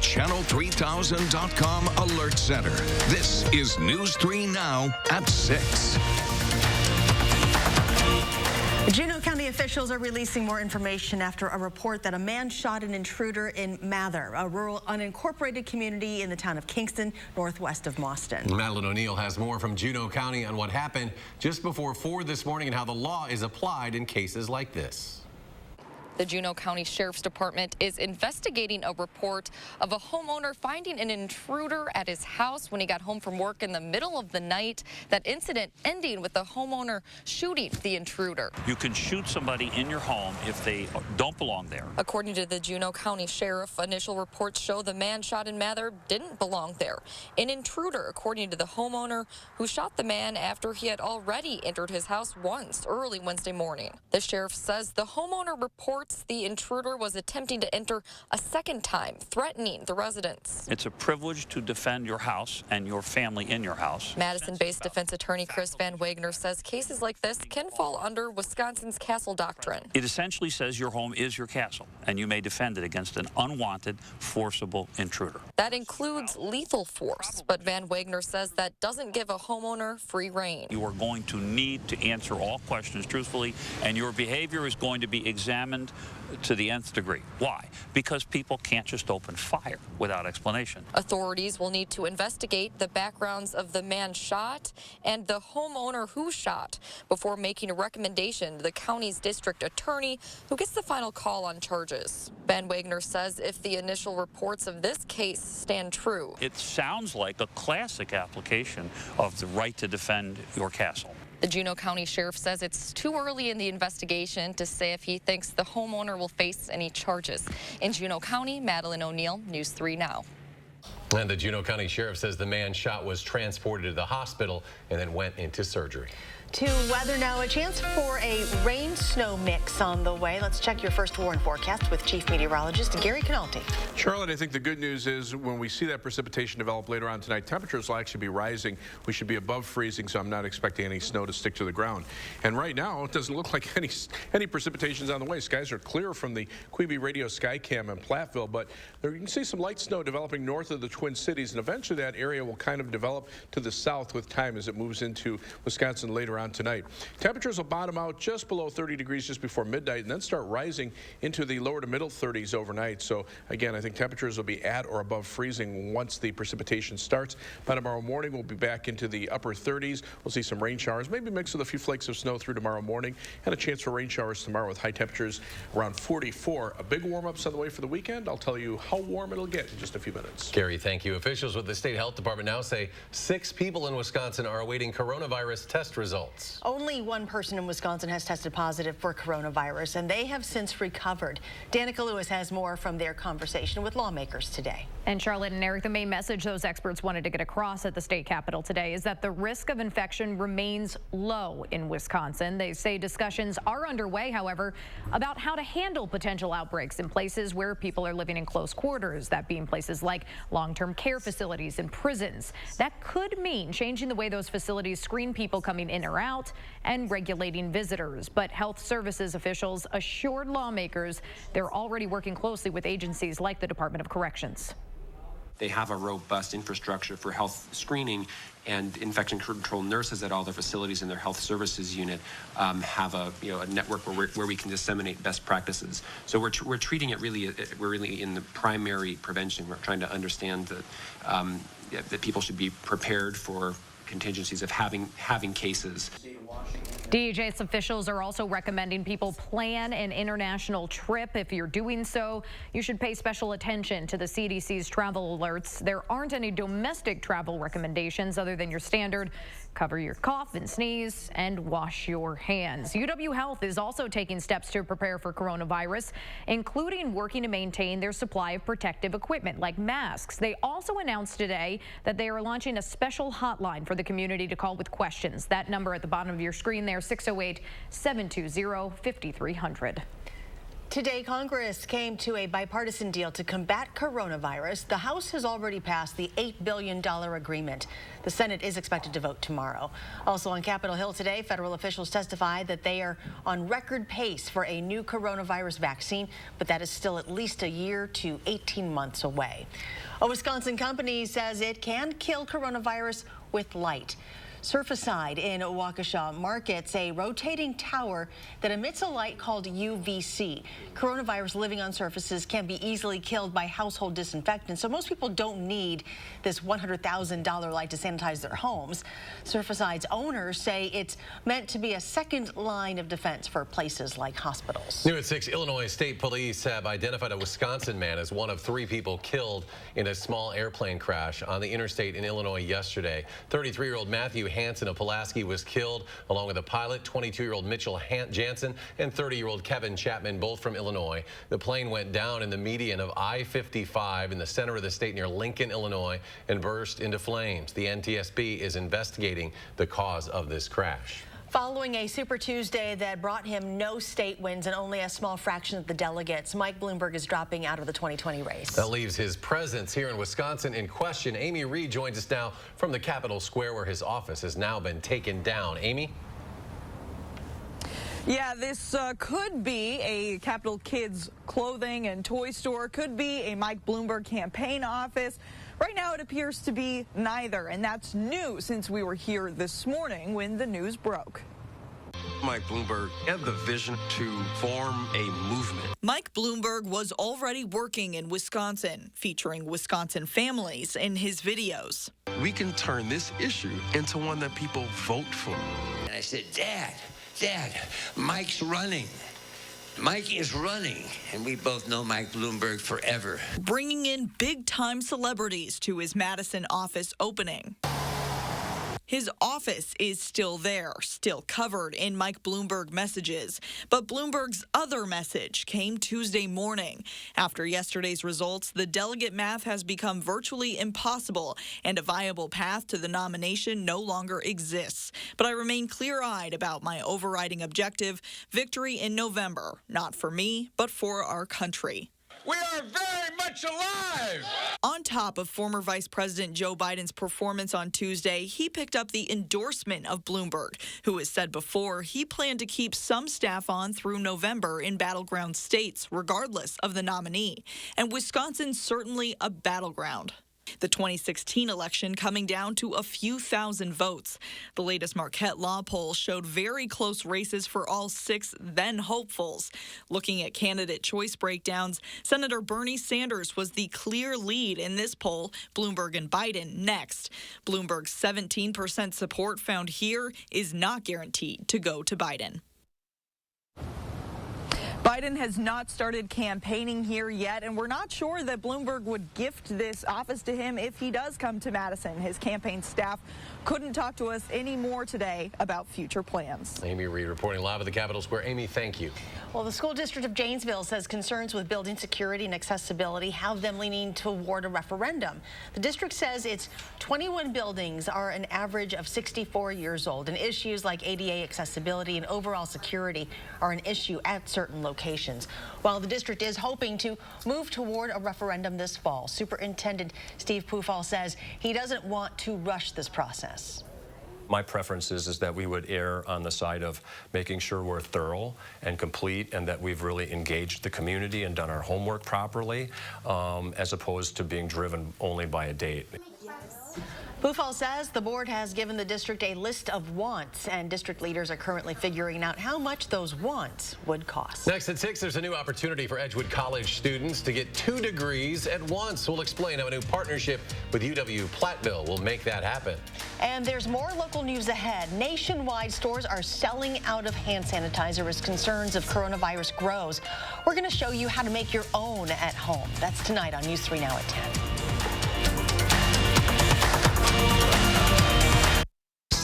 Channel3000.com Alert Center. This is News 3 Now at 6. Juneau County officials are releasing more information after a report that a man shot an intruder in Mather, a rural unincorporated community in the town of Kingston, northwest of Boston. Madeline O'Neill has more from Juneau County on what happened just before 4 this morning and how the law is applied in cases like this. The Juneau County Sheriff's Department is investigating a report of a homeowner finding an intruder at his house when he got home from work in the middle of the night. That incident ending with the homeowner shooting the intruder. You can shoot somebody in your home if they don't belong there. According to the Juneau County Sheriff, initial reports show the man shot in Mather didn't belong there. An intruder, according to the homeowner, who shot the man after he had already entered his house once early Wednesday morning. The sheriff says the homeowner reports the intruder was attempting to enter a second time, threatening the residents. It's a privilege to defend your house and your family in your house. Madison-based defense attorney Chris Van Wagner says cases like this can fall under Wisconsin's castle doctrine. It essentially says your home is your castle, and you may defend it against an unwanted, forcible intruder. That includes lethal force, but Van Wagner says that doesn't give a homeowner free rein. You are going to need to answer all questions truthfully, and your behavior is going to be examined to the nth degree. Why? Because people can't just open fire without explanation. Authorities will need to investigate the backgrounds of the man shot and the homeowner who shot before making a recommendation to the county's district attorney, who gets the final call on charges. Van Wagner says if the initial reports of this case stand true, it sounds like a classic application of the right to defend your castle. The Juneau County Sheriff says it's too early in the investigation to say if he thinks the homeowner will face any charges. In Juneau County, Madeline O'Neill, News 3 Now. And the Juneau County Sheriff says the man shot was transported to the hospital and then went into surgery. To weather now, a chance for a rain-snow mix on the way. Let's check your first warn forecast with Chief Meteorologist Gary Canalti. Charlotte, I think the good news is when we see that precipitation develop later on tonight, temperatures will actually be rising. We should be above freezing, so I'm not expecting any snow to stick to the ground. And right now, it doesn't look like any precipitation's on the way. Skies are clear from the Quebe Radio Skycam in Platteville, but there you can see some light snow developing north of the Twin Cities, and eventually that area will kind of develop to the south with time as it moves into Wisconsin later on tonight. Temperatures will bottom out just below 30 degrees just before midnight and then start rising into the lower to middle 30s overnight. So again, I think temperatures will be at or above freezing once the precipitation starts. By tomorrow morning, we'll be back into the upper 30s. We'll see some rain showers, maybe mixed with a few flakes of snow through tomorrow morning, and a chance for rain showers tomorrow with high temperatures around 44. A big warm-up's on the way for the weekend. I'll tell you how warm it'll get in just a few minutes. Gary, thank you. Officials with the state health department now say 6 people in Wisconsin are awaiting coronavirus test results. Only one person in Wisconsin has tested positive for coronavirus, and they have since recovered. Danica Lewis has more from their conversation with lawmakers today. And Charlotte and Eric, the main message those experts wanted to get across at the state capitol today is that the risk of infection remains low in Wisconsin. They say discussions are underway, however, about how to handle potential outbreaks in places where people are living in close quarters, that being places like long-term care facilities and prisons. That could mean changing the way those facilities screen people coming in or out and regulating visitors. But health services officials assured lawmakers they're already working closely with agencies like the Department of Corrections. They have a robust infrastructure for health screening, and infection control nurses at all their facilities in their health services unit have a network where we can disseminate best practices. So we're treating it really, we're really in the primary prevention. We're trying to understand that people should be prepared for contingencies of having cases. DHS officials are also recommending people plan an international trip. If you're doing so, you should pay special attention to the CDC's travel alerts. There aren't any domestic travel recommendations other than your standard cover your cough and sneeze and wash your hands. UW Health is also taking steps to prepare for coronavirus, including working to maintain their supply of protective equipment like masks. They also announced today that they are launching a special hotline for the community to call with questions. That number at the bottom of your screen there, 608-720-5300. Today, Congress came to a bipartisan deal to combat coronavirus. The House has already passed the $8 billion agreement. The Senate is expected to vote tomorrow. Also on Capitol Hill today, federal officials testified that they are on record pace for a new coronavirus vaccine, but that is still at least a year to 18 months away. A Wisconsin company says it can kill coronavirus with light. Surfacide in Waukesha markets a rotating tower that emits a light called UVC. Coronavirus living on surfaces can be easily killed by household disinfectants, so most people don't need this $100,000 light to sanitize their homes. Surfacide's owners say it's meant to be a second line of defense for places like hospitals. New at 6, Illinois State Police have identified a Wisconsin man as one of 3 people killed in a small airplane crash on the interstate in Illinois yesterday. 33-year-old Matthew Hansen of Pulaski was killed, along with a pilot, 22-year-old Mitchell Jansen, and 30-year-old Kevin Chapman, both from Illinois. The plane went down in the median of I-55 in the center of the state near Lincoln, Illinois, and burst into flames. The NTSB is investigating the cause of this crash. Following a Super Tuesday that brought him no state wins and only a small fraction of the delegates, Mike Bloomberg is dropping out of the 2020 race. That leaves his presence here in Wisconsin in question. Amy Reed joins us now from the Capitol Square, where his office has now been taken down. Amy? Yeah, this could be a Capitol Kids clothing and toy store, could be a Mike Bloomberg campaign office. Right now, it appears to be neither, and that's new since we were here this morning when the news broke. Mike Bloomberg had the vision to form a movement. Mike Bloomberg was already working in Wisconsin, featuring Wisconsin families in his videos. We can turn this issue into one that people vote for. And I said, Dad, Mike's running. Mike is running, and we both know Mike Bloomberg forever. Bringing in big-time celebrities to his Madison office opening. His office is still there, still covered in Mike Bloomberg messages. But Bloomberg's other message came Tuesday morning. After yesterday's results, the delegate math has become virtually impossible, and a viable path to the nomination no longer exists. But I remain clear-eyed about my overriding objective, victory in November, not for me, but for our country. We are very much alive! On top of former Vice President Joe Biden's performance on Tuesday, he picked up the endorsement of Bloomberg, who has said before he planned to keep some staff on through November in battleground states, regardless of the nominee. And Wisconsin's certainly a battleground. The 2016 election coming down to a few thousand votes. The latest Marquette Law poll showed very close races for all 6 then hopefuls. Looking at candidate choice breakdowns, Senator Bernie Sanders was the clear lead in this poll, Bloomberg and Biden next. Bloomberg's 17% support found here is not guaranteed to go to Biden. Biden has not started campaigning here yet, and we're not sure that Bloomberg would gift this office to him if he does come to Madison. His campaign staff couldn't talk to us any more today about future plans. Amy Reed reporting live at the Capitol Square. Amy, thank you. Well, the school district of Janesville says concerns with building security and accessibility have them leaning toward a referendum. The district says its 21 buildings are an average of 64 years old, and issues like ADA accessibility and overall security are an issue at certain locations. While the district is hoping to move toward a referendum this fall, Superintendent Steve Pufall says he doesn't want to rush this process. My preference is that we would err on the side of making sure we're thorough and complete and that we've really engaged the community and done our homework properly, as opposed to being driven only by a date. Pufall says the board has given the district a list of wants, and district leaders are currently figuring out how much those wants would cost. Next at 6, there's a new opportunity for Edgewood College students to get 2 degrees at once. We'll explain how a new partnership with UW-Platteville will make that happen. And there's more local news ahead. Nationwide, stores are selling out of hand sanitizer as concerns of coronavirus grows. We're going to show you how to make your own at home. That's tonight on News 3 Now at 10.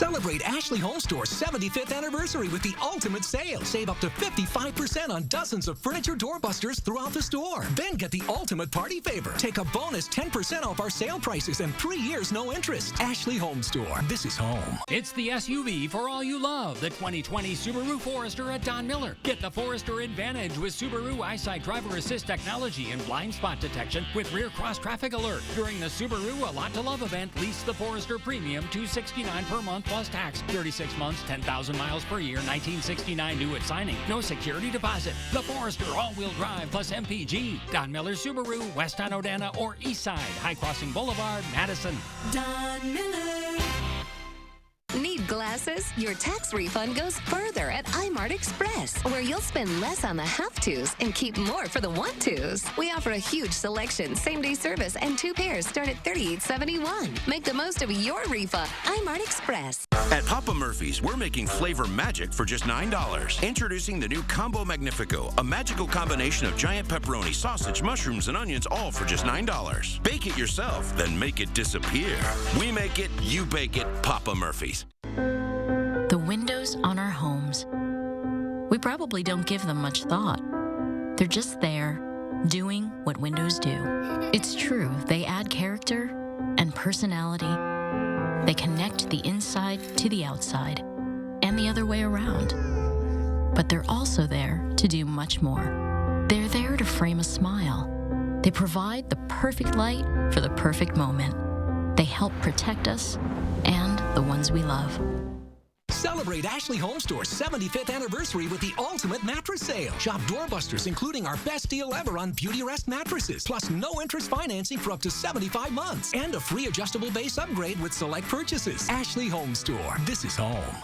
Celebrate Ashley Home Store's 75th anniversary with the ultimate sale. Save up to 55% on dozens of furniture doorbusters throughout the store. Then get the ultimate party favor. Take a bonus 10% off our sale prices and 3 years no interest. Ashley Home Store. This is home. It's the SUV for all you love. The 2020 Subaru Forester at Don Miller. Get the Forester Advantage with Subaru EyeSight Driver Assist technology and blind spot detection with rear cross traffic alert. During the Subaru A Lot to Love event, lease the Forester Premium $269 per month plus tax. 36 months, 10,000 miles per year, $1969 due at signing. No security deposit. The Forester all-wheel drive plus MPG. Don Miller Subaru, West on Odana or East Side, High Crossing Boulevard, Madison. Don Miller. Need glasses? Your tax refund goes further at iMart Express, where you'll spend less on the have-tos and keep more for the want-tos. We offer a huge selection, same-day service, and 2 pairs start at $38.71. Make the most of your refund. iMart Express. At Papa Murphy's, we're making flavor magic for just $9. Introducing the new Combo Magnifico, a magical combination of giant pepperoni, sausage, mushrooms, and onions, all for just $9. Bake it yourself, then make it disappear. We make it, you bake it, Papa Murphy's. The windows on our homes. We probably don't give them much thought. They're just there, doing what windows do. It's true, they add character and personality. They connect the inside to the outside, and the other way around. But they're also there to do much more. They're there to frame a smile. They provide the perfect light for the perfect moment. They help protect us and the ones we love. Celebrate Ashley Home Store's 75th anniversary with the ultimate mattress sale. Shop doorbusters, including our best deal ever on Beauty Rest mattresses, plus no interest financing for up to 75 months, and a free adjustable base upgrade with select purchases. Ashley Home Store. This is home.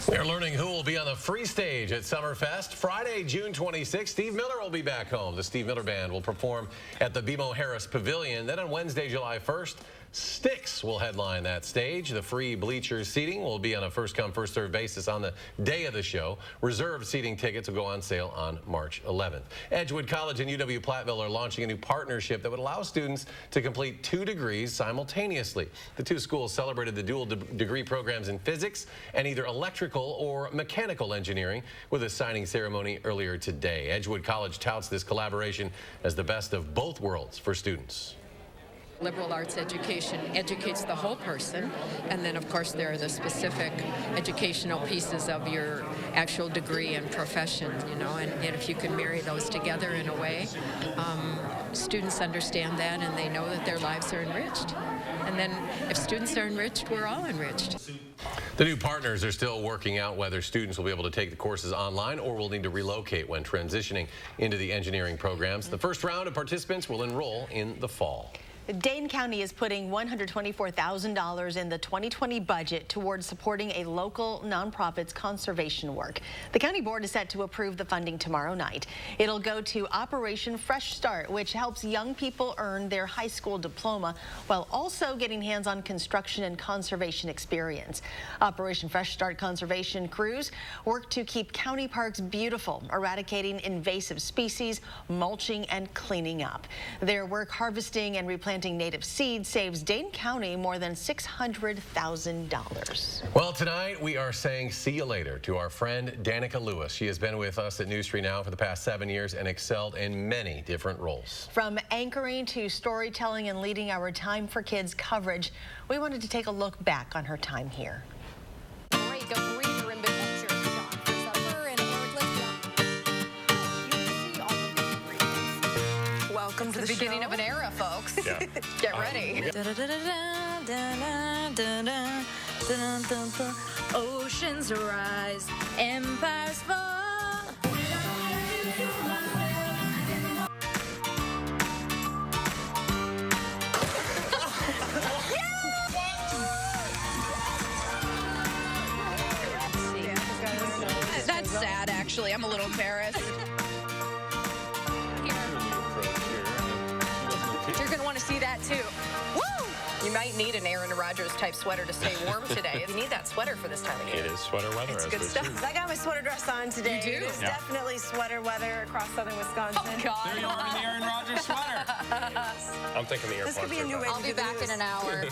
We're learning who will be on the free stage at Summerfest. Friday, June 26th, Steve Miller will be back home. The Steve Miller Band will perform at the BMO Harris Pavilion. Then on Wednesday, July 1st, Styx will headline that stage. The free bleachers seating will be on a first-come, first-served basis on the day of the show. Reserved seating tickets will go on sale on March 11th. Edgewood College and UW-Platteville are launching a new partnership that would allow students to complete 2 degrees simultaneously. The 2 schools celebrated the dual degree programs in physics and either electrical or mechanical engineering with a signing ceremony earlier today. Edgewood College touts this collaboration as the best of both worlds for students. Liberal arts education educates the whole person, and then of course there are the specific educational pieces of your actual degree and profession, you know, and if you can marry those together in a way, students understand that and they know that their lives are enriched. And then if students are enriched, we're all enriched. The new partners are still working out whether students will be able to take the courses online or will need to relocate when transitioning into the engineering programs. The first round of participants will enroll in the fall. Dane County is putting $124,000 in the 2020 budget towards supporting a local nonprofit's conservation work. The county board is set to approve the funding tomorrow night. It'll go to Operation Fresh Start, which helps young people earn their high school diploma while also getting hands-on construction and conservation experience. Operation Fresh Start conservation crews work to keep county parks beautiful, eradicating invasive species, mulching, and cleaning up. Their work harvesting and replanting native seed saves Dane County more than $600,000. Well, tonight we are saying see you later to our friend Danica Lewis. She has been with us at News 3 Now for the past 7 years and excelled in many different roles. From anchoring to storytelling and leading our Time for Kids coverage, we wanted to take a look back on her time here. Welcome to the beginning of an era, folks. Yeah. Get ready. Oceans rise, empires fall. That's sad, actually. I'm a little embarrassed. You're going to want to see that, too. Woo! You might need an Aaron Rodgers type sweater to stay warm today. You need that sweater for this time of year. It is sweater weather. It's good stuff. I got my sweater dress on today. You do? It's Yeah. definitely sweater weather across southern Wisconsin. Oh, God. There you are in the Aaron Rodgers sweater. I'm thinking the This could earplugs be a new way I'll be back in an hour.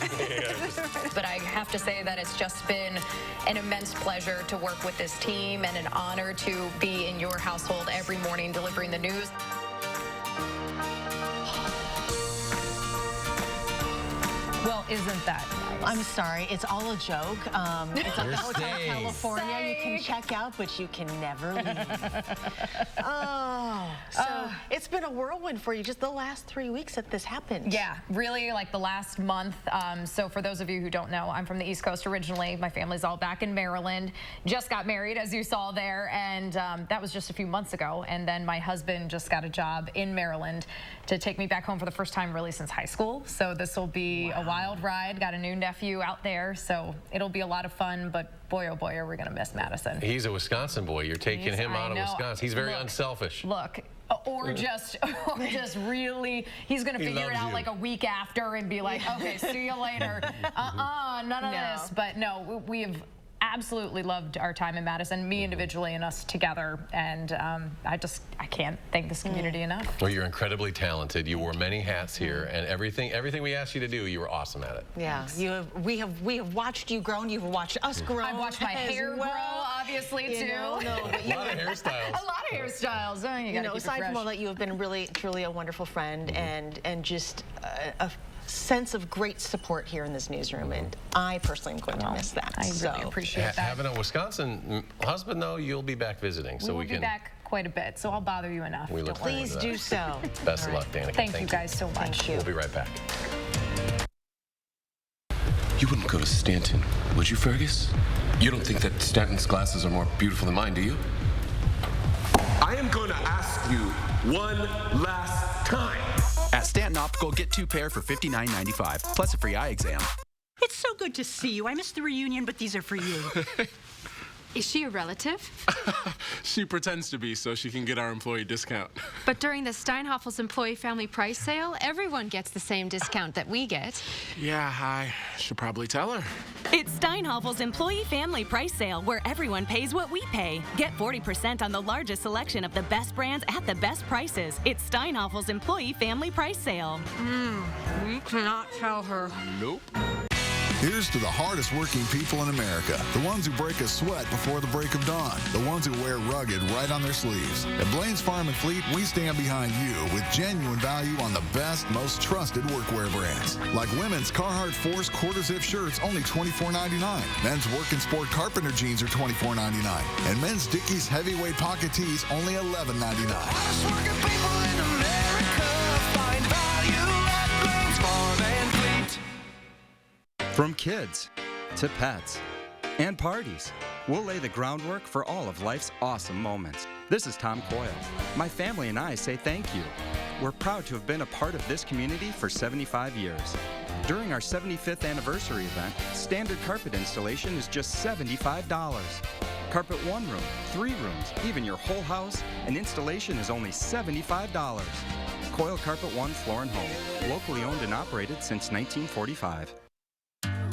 But I have to say that it's just been an immense pleasure to work with this team and an honor to be in your household every morning delivering the news. Well, isn't that nice? I'm sorry, it's all a joke. It's like the Hotel California. You can check out, but you can never leave. So it's been a whirlwind for you just the last 3 weeks that this happened. Yeah, really, like the last month. So for those of you who don't know, I'm from the East Coast originally. My family's all back in Maryland. Just got married, as you saw there, and that was just a few months ago. And then my husband just got a job in Maryland to take me back home for the first time really since high school. So this will be a wild ride. Got a new nephew out there, so it'll be a lot a lot of fun, but boy, oh boy, are we going to miss Madison. He's a Wisconsin boy. You're taking him out of Wisconsin. He's very unselfish. Look, or just really, he's going to figure it out like a week after and be like, okay, see you later. None of this. But no, we have absolutely loved our time in Madison, me individually and us together, and I can't thank this community enough. Well, you're incredibly talented. You wore many hats here, and everything we asked you to do, you were awesome at it. Yeah, we have watched you grow, and you've watched us grow. I've watched my hair grow, obviously, too. A lot of hairstyles. A lot of hairstyles. Oh, you gotta keep it aside fresh. from all that, you have been really, truly a wonderful friend, and just a sense of great support here in this newsroom, and I personally am going to miss that. I really appreciate that. Having a Wisconsin husband, though, you'll be back visiting, so we can be back quite a bit, so I'll bother you enough. We look forward to that. Please do so. Best of luck, Danica. Thank you guys so much. We'll be right back. You wouldn't go to Stanton, would you, Fergus? You don't think that Stanton's glasses are more beautiful than mine, do you? I am going to ask you one last time. At Stanton Optical, get 2 pair for $59.95, plus a free eye exam. It's so good to see you. I missed the reunion, but these are for you. Is she a relative? She pretends to be so she can get our employee discount. But during the Steinhoffel's employee family price sale, everyone gets the same discount that we get. Yeah, I should probably tell her. It's Steinhoffel's employee family price sale, where everyone pays what we pay. Get 40% on the largest selection of the best brands at the best prices. It's Steinhoffel's employee family price sale. We cannot tell her. Nope. Here's to the hardest working people in America, the ones who break a sweat before the break of dawn, the ones who wear rugged right on their sleeves. At Blaine's Farm and Fleet, we stand behind you with genuine value on the best, most trusted workwear brands. Like women's Carhartt Force quarter-zip shirts, only $24.99. Men's work and sport carpenter jeans are $24.99. And men's Dickies heavyweight pocket tees, only $11.99. Hardest working people in America find value at Blaine's Farm and Fleet. From kids to pets and parties, we'll lay the groundwork for all of life's awesome moments. This is Tom Coyle. My family and I say thank you. We're proud to have been a part of this community for 75 years. During our 75th anniversary event, standard carpet installation is just $75. Carpet 1 room, 3 rooms, even your whole house, and installation is only $75. Coyle Carpet 1 Floor and Home, locally owned and operated since 1945.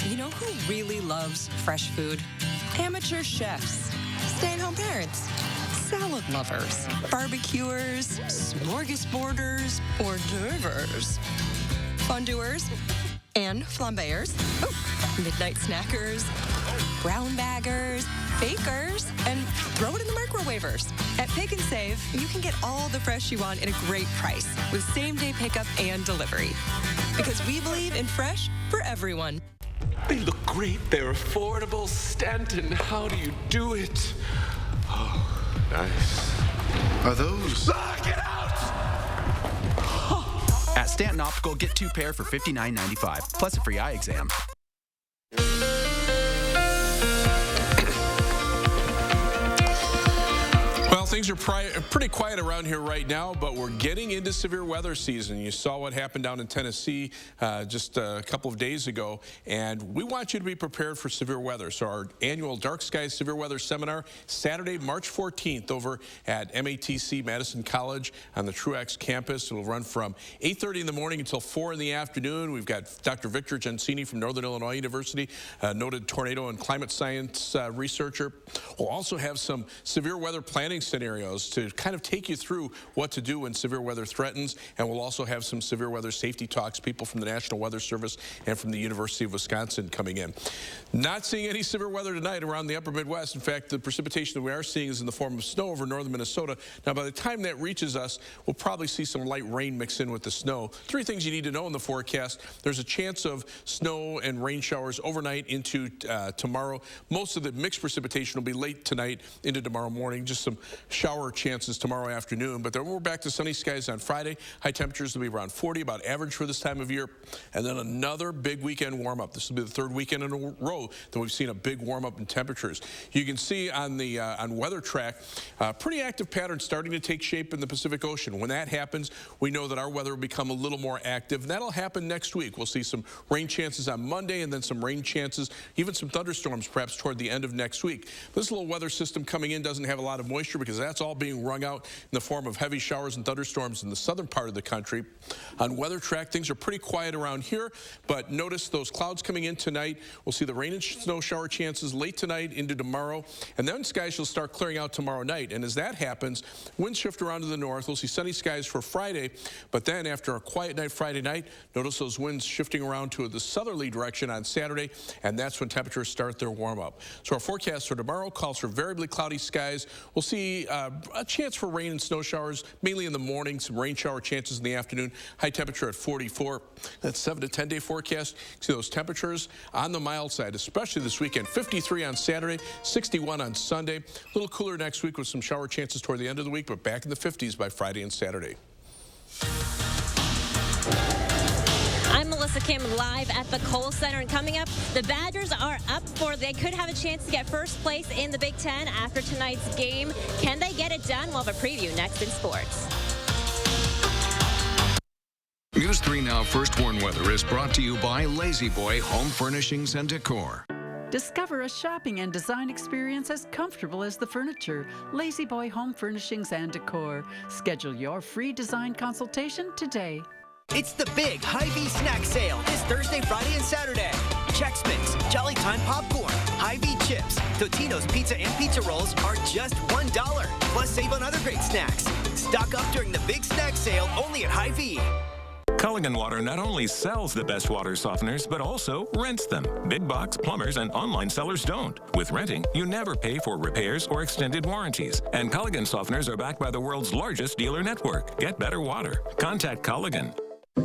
You know who really loves fresh food? Amateur chefs, stay-at-home parents, salad lovers, barbecuers, smorgasborders, hors d'oeuvres, fondue-ers, and flambéers, midnight snackers, brown baggers, bakers, and throw it in the microwavers. At Pick and Save, you can get all the fresh you want at a great price with same-day pickup and delivery. Because we believe in fresh for everyone. They look great. They're affordable. Stanton, how do you do it? Oh, nice. Are those? Get out! At Stanton Optical, get 2 pair for $59.95, plus a free eye exam. Well, things are pretty quiet around here right now, but we're getting into severe weather season. You saw what happened down in Tennessee just a couple of days ago, and we want you to be prepared for severe weather. So our annual Dark Skies Severe Weather Seminar, Saturday, March 14th, over at MATC Madison College on the Truax campus. It'll run from 8:30 in the morning until 4 in the afternoon. We've got Dr. Victor Gensini from Northern Illinois University, noted tornado and climate science researcher. We'll also have some severe weather planning scenarios scenarios to kind of take you through what to do when severe weather threatens. And we'll also have some severe weather safety talks, people from the National Weather Service and from the University of Wisconsin coming in. Not seeing any severe weather tonight around the upper Midwest. In fact, the precipitation that we are seeing is in the form of snow over northern Minnesota. Now, by the time that reaches us, we'll probably see some light rain mix in with the snow. Three things you need to know in the forecast. There's a chance of snow and rain showers overnight into tomorrow. Most of the mixed precipitation will be late tonight into tomorrow morning. Just some shower chances tomorrow afternoon. But then we're back to sunny skies on Friday. High temperatures will be around 40, about average for this time of year. And then another big weekend warm-up. This will be the third weekend in a row that we've seen a big warm-up in temperatures. You can see on the on Weather Track, pretty active pattern starting to take shape in the Pacific Ocean. When that happens, we know that our weather will become a little more active. And that'll happen next week. We'll see some rain chances on Monday and then some rain chances, even some thunderstorms perhaps toward the end of next week. This little weather system coming in doesn't have a lot of moisture because that's all being wrung out in the form of heavy showers and thunderstorms in the southern part of the country. On Weather Track, things are pretty quiet around here, but notice those clouds coming in tonight. We'll see the rain and snow shower chances late tonight into tomorrow, and then skies will start clearing out tomorrow night. And as that happens, winds shift around to the north. We'll see sunny skies for Friday, but then after a quiet night Friday night, notice those winds shifting around to the southerly direction on Saturday, and that's when temperatures start their warm-up. So our forecast for tomorrow calls for variably cloudy skies. We'll see a chance for rain and snow showers, mainly in the morning, some rain shower chances in the afternoon, high temperature at 44. That's 7 to 10 day forecast. See those temperatures on the mild side, especially this weekend. 53 on Saturday, 61 on Sunday. A little cooler next week with some shower chances toward the end of the week, but back in the 50s by Friday and Saturday. I'm Melissa Kim live at the Kohl Center, and coming up, the Badgers are they could have a chance to get first place in the Big Ten after tonight's game. Can they get it done? We'll have a preview next in sports. News 3 Now First Warn Weather is brought to you by Lazy Boy Home Furnishings and Decor. Discover a shopping and design experience as comfortable as the furniture. Lazy Boy Home Furnishings and Decor. Schedule your free design consultation today. It's the big Hy-Vee snack sale this Thursday, Friday, and Saturday. Chex Mix, Jolly Time popcorn, Hy-Vee chips, Totino's pizza and pizza rolls are just $1. Plus save on other great snacks. Stock up during the big snack sale only at Hy-Vee. Culligan Water not only sells the best water softeners, but also rents them. Big box plumbers and online sellers don't. With renting, you never pay for repairs or extended warranties. And Culligan softeners are backed by the world's largest dealer network. Get better water. Contact Culligan.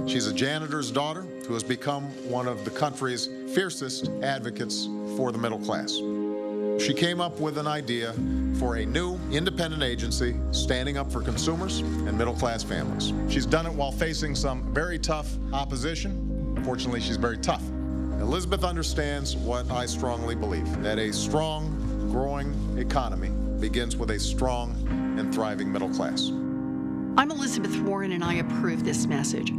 She's a janitor's daughter who has become one of the country's fiercest advocates for the middle class. She came up with an idea for a new independent agency standing up for consumers and middle-class families. She's done it while facing some very tough opposition. Fortunately, she's very tough. Elizabeth understands what I strongly believe, that a strong, growing economy begins with a strong and thriving middle class. I'm Elizabeth Warren, and I approve this message.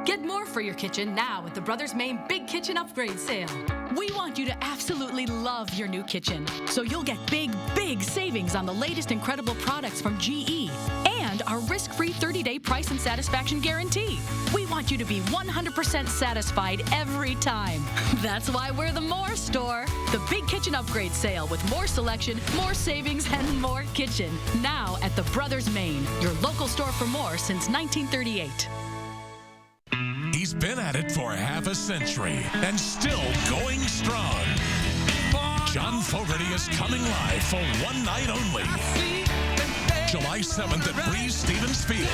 Get more for your kitchen now at the Brothers Maine Big Kitchen Upgrade Sale. We want you to absolutely love your new kitchen, so you'll get big, big savings on the latest incredible products from GE and our risk-free 30-day price and satisfaction guarantee. We want you to be 100% satisfied every time. That's why we're the More Store. The Big Kitchen Upgrade Sale with more selection, more savings, and more kitchen. Now at the Brothers Maine, your local store for more since 1938. He's been at it for half a century and still going strong. John Fogerty is coming live for one night only. July 7th at Breeze Stevens Field.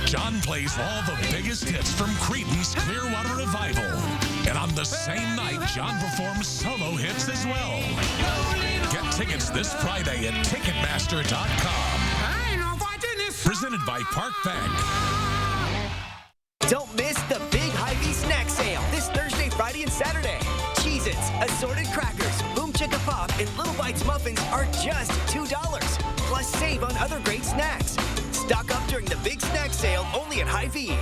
John plays all the biggest hits from Creedence Clearwater Revival. And on the same night, John performs solo hits as well. Get tickets this Friday at Ticketmaster.com. Presented by Park Bank. Don't miss the big Hy-Vee snack sale this Thursday, Friday, and Saturday. Cheez-Its, assorted crackers, Boom Chicka Pop, and Little Bites muffins are just $2. Plus save on other great snacks. Stock up during the big snack sale only at Hy-Vee.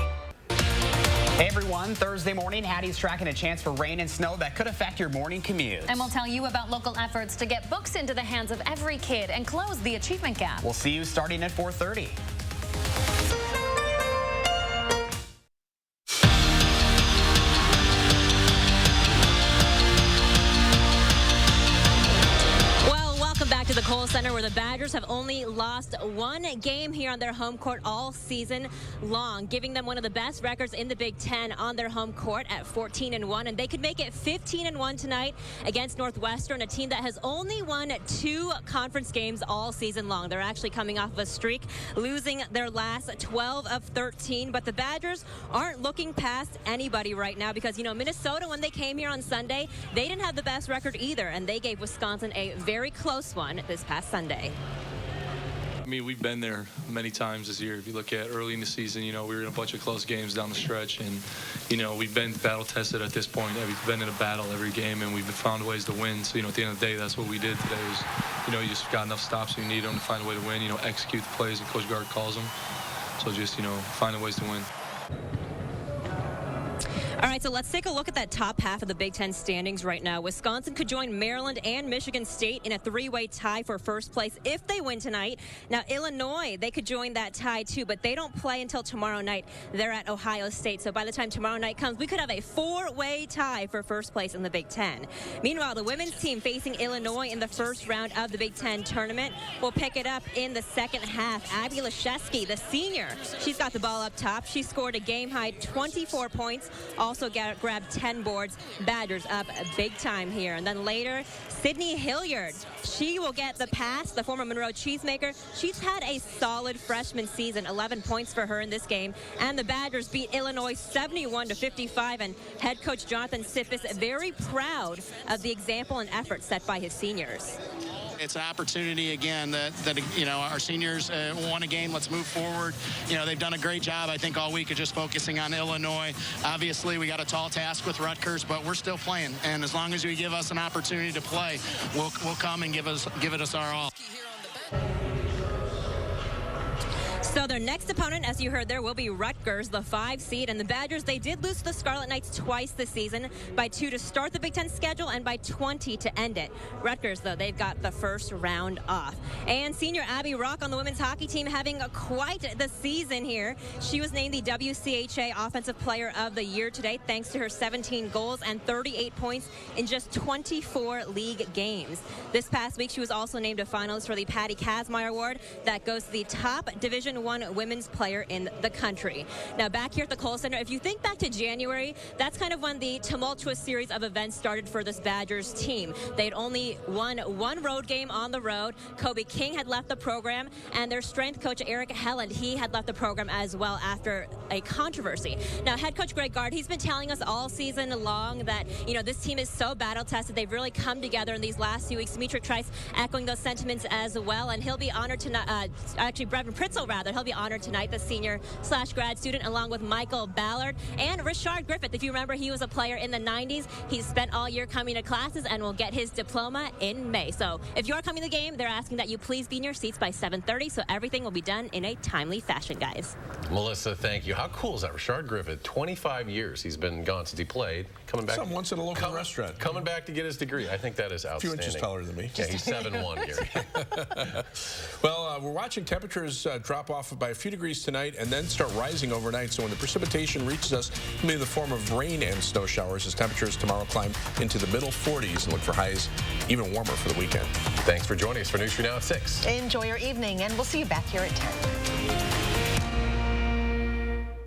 Hey everyone, Thursday morning, Hattie's tracking a chance for rain and snow that could affect your morning commute. And we'll tell you about local efforts to get books into the hands of every kid and close the achievement gap. We'll see you starting at 4:30. To the Kohl Center. Center, where the Badgers have only lost one game here on their home court all season long, giving them one of the best records in the Big Ten on their home court at 14-1, and they could make it 15-1 tonight against Northwestern, a team that has only won 2 conference games all season long. They're actually coming off of a streak, losing their last 12 of 13, but the Badgers aren't looking past anybody right now because, you know, Minnesota, when they came here on Sunday, they didn't have the best record either, and they gave Wisconsin a very close one this past Sunday. I mean, we've been there many times this year. If you look at early in the season, you know, we were in a bunch of close games down the stretch, and, you know, we've been battle-tested at this point. We've been in a battle every game, and we've found ways to win. So, you know, at the end of the day, that's what we did today was, you know, you just got enough stops when you need them to find a way to win, you know, execute the plays that Coach Gard calls them. So just, you know, finding ways to win. All right, so let's take a look at that top half of the Big Ten standings right now. Wisconsin could join Maryland and Michigan State in a 3-way tie for first place if they win tonight. Now, Illinois, they could join that tie too, but they don't play until tomorrow night. They're at Ohio State, so by the time tomorrow night comes, we could have a 4-way tie for first place in the Big Ten. Meanwhile, the women's team facing Illinois in the first round of the Big Ten tournament will pick it up in the second half. Abby Leszewski, the senior, she's got the ball up top. She scored a game-high 24 points. Also grabbed 10 boards. Badgers up big time here. And then later, Sydney Hilliard. She will get the pass, the former Monroe cheesemaker. She's had a solid freshman season, 11 points for her in this game. And the Badgers beat Illinois 71-55. And head coach Jonathan Siffis very proud of the example and effort set by his seniors. It's an opportunity again that you know, our seniors won a game. Let's move forward. You know, they've done a great job, I think, all week of just focusing on Illinois. Obviously, we got a tall task with Rutgers, but we're still playing. And as long as you give us an opportunity to play, we'll come and give it us our all. So their next opponent, as you heard there, will be Rutgers, the 5 seed. And the Badgers, they did lose to the Scarlet Knights twice this season, by 2 to start the Big Ten schedule and by 20 to end it. Rutgers, though, they've got the first round off. And senior Abby Rock on the women's hockey team having quite the season here. She was named the WCHA Offensive Player of the Year today, thanks to her 17 goals and 38 points in just 24 league games. This past week, she was also named a finalist for the Patty Kazmaier Award. That goes to the top Division I women's player in the country. Now, back here at the Kohl Center, if you think back to January, that's kind of when the tumultuous series of events started for this Badgers team. They'd only won 1 road game on the road. Kobe King had left the program, and their strength coach, Eric Helland, he had left the program as well after a controversy. Now, head coach Greg Gard, he's been telling us all season long that, you know, this team is so battle-tested. They've really come together in these last few weeks. Dimitri Trice echoing those sentiments as well, and he'll be honored tonight. Actually, Brevin Pritzel, rather, he'll be honored tonight, the senior/grad student, along with Michael Ballard and Richard Griffith. If you remember, he was a player in the 90s. He's spent all year coming to classes and will get his diploma in May. So if you are coming to the game, they're asking that you please be in your seats by 7:30, so everything will be done in a timely fashion, guys. Melissa, thank you. How cool is that? Richard Griffith, 25 years he's been gone since he played. Coming back. Once at a local restaurant. Coming back to get his degree. I think that is outstanding. A few inches taller than me. Yeah, he's 7'1", Gary. Well, we're watching temperatures drop off by a few degrees tonight and then start rising overnight. So when the precipitation reaches us, it may be in the form of rain and snow showers as temperatures tomorrow climb into the middle 40s and look for highs even warmer for the weekend. Thanks for joining us for News Now at 6. Enjoy your evening, and we'll see you back here at 10.